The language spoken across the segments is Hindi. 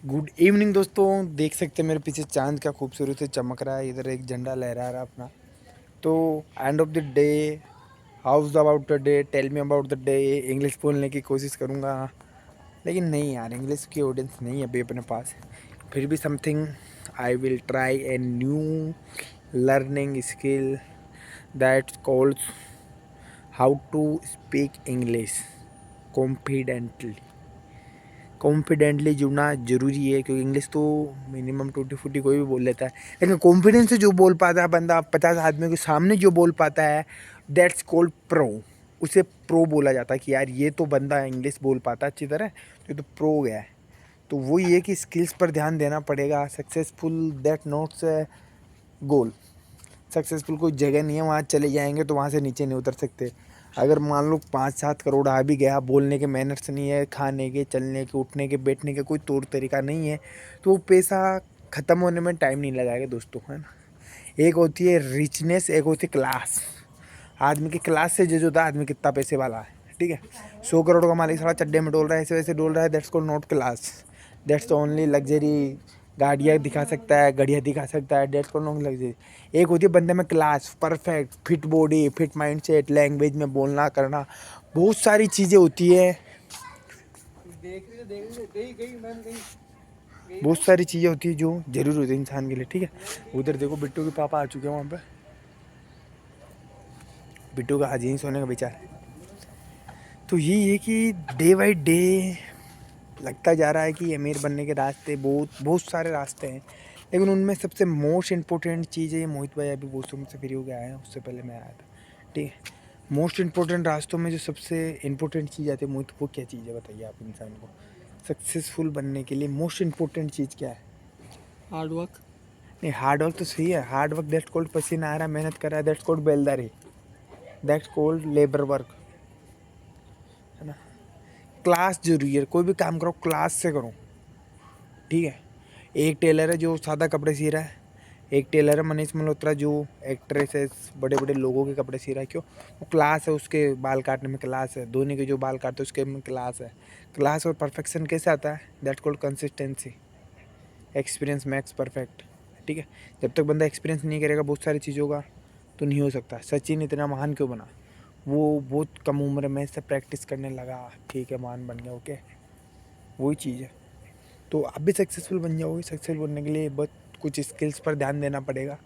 गुड इवनिंग दोस्तों। देख सकते हैं मेरे पीछे चांद क्या खूबसूरत से चमक रहा है। इधर एक झंडा लहरा रहा है अपना। तो end of the day, how's about the day, tell me about the day. English बोलने की कोशिश करूँगा, लेकिन नहीं यार, इंग्लिश की ऑडियंस नहीं है अभी अपने पास। फिर भी something I will try a new learning skill that calls how to speak English confidently. Confidently जुड़ना ज़रूरी है, क्योंकि इंग्लिश तो मिनिमम टूटी फूटी कोई भी बोल लेता है, लेकिन कॉन्फिडेंस से जो बोल पाता है बंदा 50 आदमियों के सामने जो बोल पाता है, दैट्स कॉल्ड प्रो। उसे प्रो बोला जाता है कि यार ये तो बंदा इंग्लिश बोल पाता है अच्छी तरह, तो ये तो प्रो हो गया है। तो वही है कि स्किल्स पर ध्यान देना पड़ेगा। Successful that notes goal. Successful कोई जगह नहीं है, वहाँ चले जाएंगे तो वहाँ से नीचे नहीं उतर सकते। अगर मान लो 5-7 करोड़ आ भी गया, बोलने के मैनर्स नहीं है, खाने के, चलने के, उठने के, बैठने के कोई तौर तरीका नहीं है, तो वो पैसा ख़त्म होने में टाइम नहीं लगाएगा दोस्तों, है ना। एक होती है रिचनेस, एक होती है क्लास। आदमी की क्लास से जज होता है आदमी कितना पैसे वाला है, ठीक है। 100 करोड़ का मालिक सारा चड्डे में डोल रहा है, ऐसे वैसे डोल रहा है, that's called not class. That's only luxury. गाड़ियाँ दिखा सकता है, घड़ियाँ दिखा सकता है, दैट्स कॉल्ड नॉट लग्जरी। एक होती है बंदे में class, perfect, fit body, fit mind set, language में बोलना करना, बहुत सारी चीज़ें होती है। बहुत सारी चीज़ें होती है जो जरूरी होती है इंसान के लिए, ठीक है। उधर देखो बिट्टू के पापा आ चुके हैं वहाँ पे। बिट्टू का आज यहीं सोने का विचार है। तो यही है कि डे बाई डे लगता जा रहा है कि अमीर बनने के रास्ते बहुत बहुत सारे रास्ते हैं, लेकिन उनमें सबसे मोस्ट इम्पोर्टेंट चीज़ है, ये मोहित भाई अभी वॉशरूम से फ्री होकर आया है, उससे पहले मैं आया था, ठीक है। मोस्ट इम्पोर्टेंट रास्तों में जो सबसे इम्पोर्टेंट चीज़ आती है मोहित, वो क्या चीज़ है बताइए आप इंसान को सक्सेसफुल बनने के लिए मोस्ट इम्पोर्टेंट चीज़ क्या है? Hard work. नहीं, हार्ड वर्क तो सही है। हार्ड वर्क दैट्स कॉल्ड पसीना आ रहा है, मेहनत कर रहा है, दैट्स कॉल्ड बेलदारी, दैट्स कॉल्ड लेबर वर्क, है ना। क्लास जरूरी है, कोई भी काम करो क्लास से करो, ठीक है। एक टेलर है जो सादा कपड़े सी रहा है, एक टेलर है मनीष मल्होत्रा जो एक्ट्रेसेस बड़े बड़े लोगों के कपड़े सी रहा है। क्यों? वो क्लास है, उसके बाल काटने में क्लास है। धोनी के जो बाल काटते हैं उसके में क्लास है। क्लास और परफेक्शन कैसे आता है? That called consistency. Experience max perfect, ठीक है। जब तक बंदा एक्सपीरियंस नहीं करेगा बहुत सारी चीज़ों का, तो नहीं हो सकता। सचिन इतना महान क्यों बना? वो बहुत कम उम्र में से प्रैक्टिस करने लगा, ठीक है, महान बन गया, ओके। वही चीज़ है। तो आप भी सक्सेसफुल बन जाओगे। सक्सेसफुल बनने के लिए बस कुछ स्किल्स पर ध्यान देना पड़ेगा,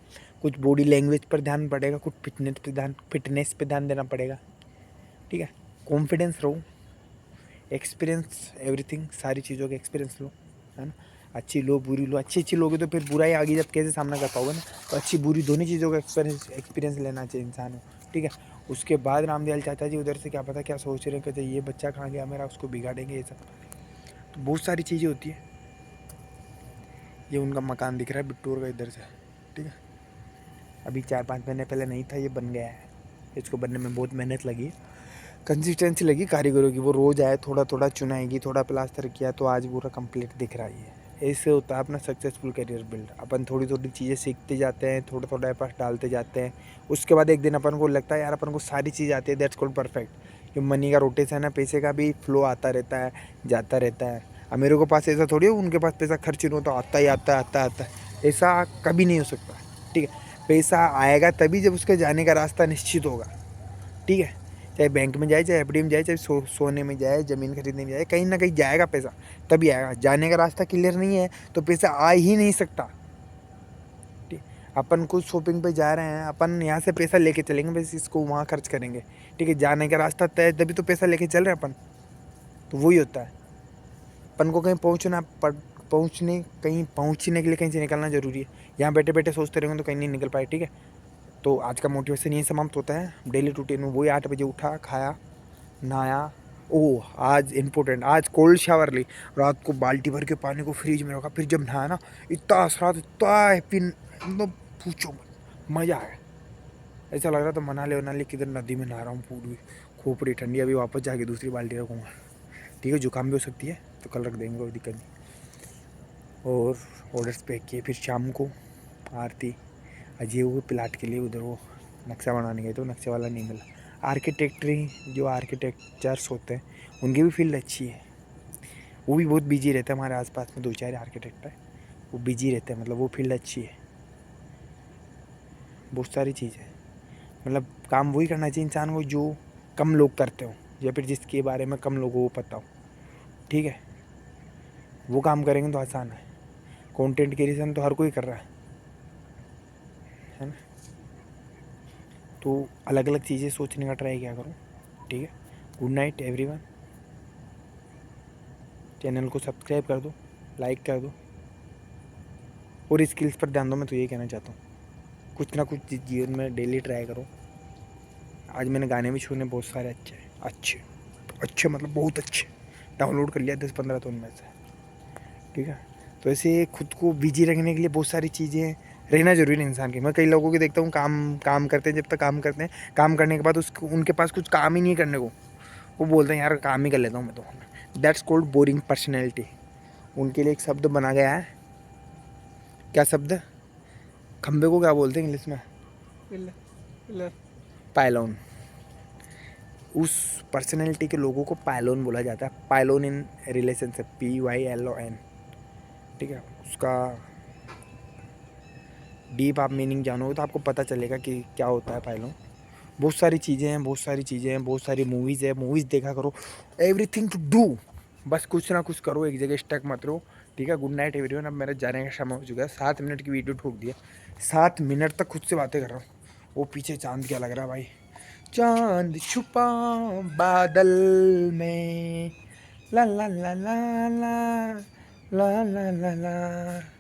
कुछ बॉडी लैंग्वेज पर ध्यान पड़ेगा, कुछ फिटनेस पे ध्यान देना पड़ेगा, ठीक है। कॉन्फिडेंस रहो, एक्सपीरियंस एवरीथिंग, सारी चीज़ों का एक्सपीरियंस लो, है ना। अच्छी लो बुरी लो, अच्छी लोगे तो फिर बुराई आगे जब कैसे सामना कर पाओगे ना। तो अच्छी बुरी दोनों चीज़ों का एक्सपीरियंस लेना चाहिए इंसान को, ठीक है। उसके बाद रामदयाल चाचा जी उधर से क्या पता क्या सोच रहे हैं, कहते ये बच्चा कहाँ गया मेरा, उसको बिगाड़ेंगे, ये सब। तो बहुत सारी चीज़ें होती है। ये उनका मकान दिख रहा है बिट्टूर का इधर से, ठीक है। अभी 4-5 महीने पहले नहीं था, ये बन गया है। इसको बनने में बहुत मेहनत लगी, कंसिस्टेंसी लगी कारीगरों की। वो रोज़ आए, थोड़ा थोड़ा चुनाएगी, थोड़ा प्लास्टर किया, तो आज पूरा कंप्लीट दिख रहा है। ऐसे होता है अपना सक्सेसफुल करियर बिल्ड। अपन थोड़ी थोड़ी चीज़ें सीखते जाते हैं, थोड़ा थोड़ा एफर्ट डालते जाते हैं। उसके बाद एक दिन अपन को लगता है यार अपन को सारी चीज़ आती है, दैट्स कॉल्ड परफेक्ट। ये मनी का रोटेशन है, पैसे का भी फ्लो आता रहता है, जाता रहता है। अमीरों के पास ऐसा थोड़ी है उनके पास पैसा खर्च नहीं होता, आता ही आता आता आता है। ऐसा कभी नहीं हो सकता, ठीक है। पैसा आएगा तभी जब उसके जाने का रास्ता निश्चित होगा, ठीक है। चाहे बैंक में जाए, चाहे एफडी में जाए, चाहे सोने में जाए, ज़मीन खरीदने में जाए, कहीं ना कहीं जाएगा पैसा, तभी आएगा। जाने का रास्ता क्लियर नहीं है तो पैसा आ ही नहीं सकता, ठीक। अपन कुछ शॉपिंग पे जा रहे हैं, अपन यहाँ से पैसा लेके चलेंगे, बस इसको वहाँ खर्च करेंगे, ठीक है। जाने का रास्ता तय है तभी तो पैसा लेके चल रहे हैं अपन। तो वही होता है, अपन को कहीं पहुँचना कहीं पहुँचने के लिए कहीं से निकलना ज़रूरी है। यहाँ बैठे बैठे सोचते रहेंगे तो कहीं नहीं निकल पाए, ठीक है। तो आज का मोटिवेशन यही समाप्त होता है। डेली रूटीन में वही 8 बजे उठा, खाया, नहाया। ओह आज इम्पोर्टेंट, आज कोल्ड शावर ली, रात को बाल्टी भर के पानी को फ्रिज में रखा, फिर जब नहाया ना, इतना असरात, इतना हैप्पी, मतलब पूछो मत, मज़ा आया। ऐसा लग रहा था मनाली किधर नदी में नहा रहा हूँ, पूरी खोपड़ी ठंडी। अभी वापस जाके दूसरी बाल्टी रखूँगा, ठीक है। जुकाम भी हो सकती है तो कल रख देंगे, कोई दिक्कत नहीं। और ऑर्डर्स पैक किए, फिर शाम को आरती। अजय वो प्लाट के लिए उधर वो नक्शा बनाने गए तो नक्शे वाला नहीं मिला। आर्किटेक्चरी जो आर्किटेक्चर्स होते हैं उनकी भी फील्ड अच्छी है, वो भी बहुत बिजी रहते हैं। हमारे आसपास में 2-4 आर्किटेक्ट है, वो बिजी रहते हैं, मतलब वो फील्ड अच्छी है। बहुत सारी चीज़ें, मतलब काम वही करना चाहिए इंसान को जो कम लोग करते हो, या फिर जिसके बारे में कम लोगों को पता हो, ठीक है। वो काम करेंगे तो आसान है। कंटेंट क्रिएशन तो हर कोई कर रहा है ना। तो अलग अलग चीज़ें सोचने का ट्राई किया करो, ठीक है। Good night everyone. चैनल को सब्सक्राइब कर दो, लाइक कर दो, और स्किल्स पर ध्यान दो। मैं तो ये कहना चाहता हूँ, कुछ ना कुछ जीवन में डेली ट्राई करो। आज मैंने गाने भी सुने बहुत सारे, अच्छे अच्छे अच्छे, मतलब बहुत अच्छे, डाउनलोड कर लिया 10-15 तो उनमें से, ठीक है। तो ऐसे खुद को बिजी रखने के लिए बहुत सारी चीज़ें रहना जरूरी है इंसान की। मैं कई लोगों को देखता हूँ, काम काम करते हैं, जब तक काम करते हैं, काम करने के बाद उसको उनके पास कुछ काम ही नहीं करने को, वो बोलते हैं यार काम ही कर लेता हूँ मैं तो। That's called boring personality. उनके लिए एक शब्द बना गया है, क्या शब्द, खंबे को क्या बोलते हैं इंग्लिश में, पायलॉन। उस पर्सनैलिटी के लोगों को पायलोन बोला जाता है। पायलोन इन रिलेशनशिप, PYLON, ठीक है। उसका डीप आप मीनिंग जानोगे तो आपको पता चलेगा कि क्या होता है पायलोन। बहुत सारी चीज़ें हैं, बहुत सारी चीज़ें हैं, बहुत सारी मूवीज़ है, मूवीज़ देखा करो। एवरीथिंग टू डू, बस कुछ ना कुछ करो, एक जगह स्टक मत रहो, ठीक है। Good night everyone. अब मेरा जाने का समय हो चुका है। 7 मिनट की वीडियो ठोक दिया, 7 मिनट तक खुद से बातें कर रहा हूँ। वो पीछे चांद क्या लग रहा है भाई, चांद छुपा बादल में, ला ला ला ला ला ला ला ला ला।